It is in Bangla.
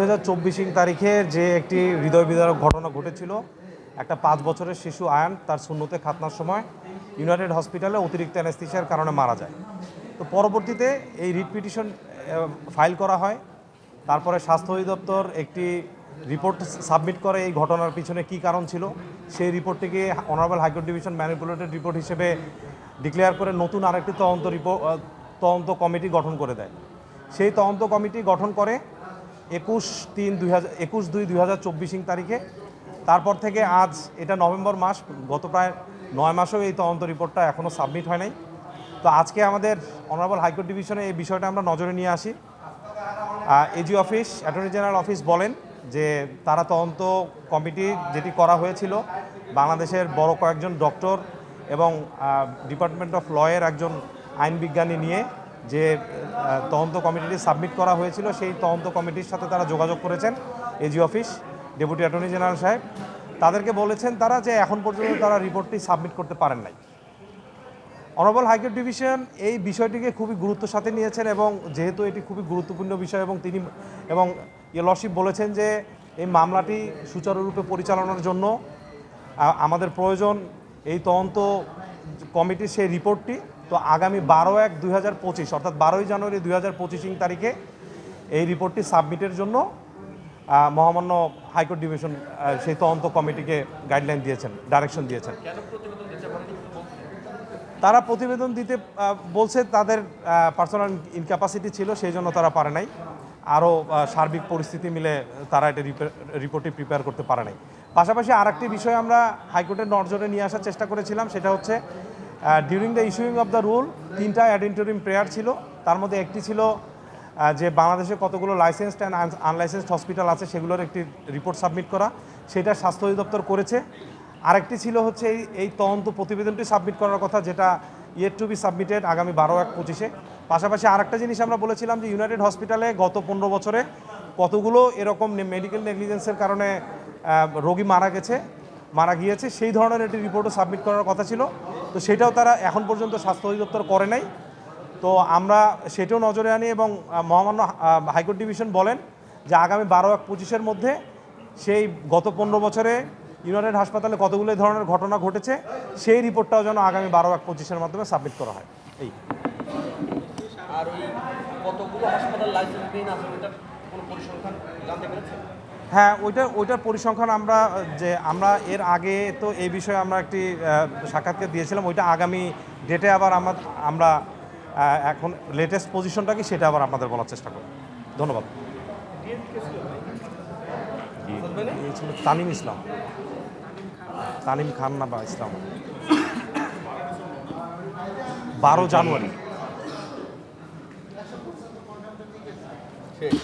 2024 তারিখে যে একটি হৃদয় বিদারক ঘটনা ঘটেছিল, একটা 5 বছরের শিশু আয়ান তার সুন্নতে খাতনার সময় ইউনাইটেড হসপিটালে অতিরিক্ত অ্যানেস্থেসিয়ার কারণে মারা যায়। তো পরবর্তীতে এই রিট পিটিশন ফাইল করা হয়। তারপরে স্বাস্থ্য অধিদপ্তর একটি রিপোর্ট সাবমিট করে এই ঘটনার পিছনে কী কারণ ছিল সেই রিপোর্টটিকে honourable high court division manipulated report হিসেবে ডিক্লেয়ার করে নতুন আরেকটি তদন্ত কমিটি গঠন করে দেয়। সেই তদন্ত কমিটি গঠন করে 21/2/2024 তারিখে। তারপর থেকে আজ এটা নভেম্বর মাস, গত প্রায় 9 মাসেও এই তদন্ত রিপোর্টটা এখনও সাবমিট হয় নাই। তো আজকে আমাদের অনারেবল হাইকোর্ট ডিভিশনে এই বিষয়টা আমরা নজরে নিয়ে আসি। AG office, attorney general office বলেন যে তারা তদন্ত কমিটি যেটি করা হয়েছিল বাংলাদেশের বড় কয়েকজন ডক্টর এবং ডিপার্টমেন্ট অফ লয়ের একজন আইন বিজ্ঞানী নিয়ে যে তদন্ত কমিটিটি সাবমিট করা হয়েছিল, সেই তদন্ত কমিটির সাথে তারা যোগাযোগ করেছেন। AG office, deputy attorney general সাহেব তাদেরকে বলেছেন তারা যে এখন পর্যন্ত তারা রিপোর্টটি সাবমিট করতে পারেন নাই। অনারেবল হাইকোর্ট ডিভিশন এই বিষয়টিকে খুবই গুরুত্বের সাথে নিয়েছেন এবং যেহেতু এটি খুবই গুরুত্বপূর্ণ বিষয় এবং তিনি এবং লর্ডশিপ বলেছেন যে এই মামলাটি সুচারুরূপে পরিচালনার জন্য আমাদের প্রয়োজন এই তদন্ত কমিটির সেই রিপোর্টটি। তো আগামী 12/1/2025 অর্থাৎ 12ই জানুয়ারি 2025 তারিখে এই রিপোর্টটি সাবমিটের জন্য মহামান্য হাইকোর্ট ডিভিশন সেই তদন্ত কমিটিকে গাইডলাইন দিয়েছেন, ডাইরেকশন দিয়েছেন। তারা প্রতিবেদন দিতে বলছে তাদের পার্সোনাল ইনক্যাপাসিটি ছিল, সেই জন্য তারা পারে নাই। আরও সার্বিক পরিস্থিতি মিলে তারা এটা রিপোর্টটি প্রিপেয়ার করতে পারে নাই। পাশাপাশি আরেকটি বিষয় আমরা হাইকোর্টের নজরে নিয়ে আসার চেষ্টা করেছিলাম, সেটা হচ্ছে during the issuing of the rule 3টা অ্যাড ইন্টারিম প্রেয়ার ছিল। তার মধ্যে একটি ছিল যে বাংলাদেশে কতগুলো লাইসেন্সড অ্যান্ড আনলাইসেন্সড হসপিটাল আছে সেগুলোর একটি রিপোর্ট সাবমিট করা, সেটা স্বাস্থ্য অধিদপ্তর করেছে। আরেকটি ছিল হচ্ছে এই তদন্ত প্রতিবেদনটি সাবমিট করার কথা, যেটা ইয়েট টু বি সাবমিটেড আগামী 12/1/25। পাশাপাশি আরেকটা জিনিস আমরা বলেছিলাম যে ইউনাইটেড হসপিটালে গত 15 বছরে কতগুলো এরকম মেডিকেল নেগলিজেন্সের কারণে রোগী মারা গিয়েছে, সেই ধরনের একটি রিপোর্টও সাবমিট করার কথা ছিল। তো সেটাও তারা এখন পর্যন্ত স্বাস্থ্য অধিদপ্তর করে নাই। তো আমরা সেটাও নজরে আনি এবং মহামান্য হাইকোর্ট ডিভিশন বলেন যে আগামী 12/1/25 মধ্যে সেই গত 15 বছরে ইউনাইটেড হাসপাতালে কতগুলো ধরনের ঘটনা ঘটেছে সেই রিপোর্টটাও যেন আগামী 12/1/25 মাধ্যমে সাবমিট করা হয়। এই আর ওই কতগুলো হাসপাতাল লাইসেন্সবিহীন আছে ওটার কোনো পরিসংখ্যান জানতে পেরেছেন? হ্যাঁ, ওইটার পরিসংখ্যান আমরা এর আগে তো এই বিষয়ে আমরা একটি সাক্ষাৎকার দিয়েছিলাম। ওইটা আগামী ডেটে আবার আমরা এখন লেটেস্ট পজিশনটা কি সেটা আবার আপনাদের বলার চেষ্টা করব। ধন্যবাদ। তানিম ইসলাম, তানিম খান না বা ইসলাম, 12 জানুয়ারি। শেষ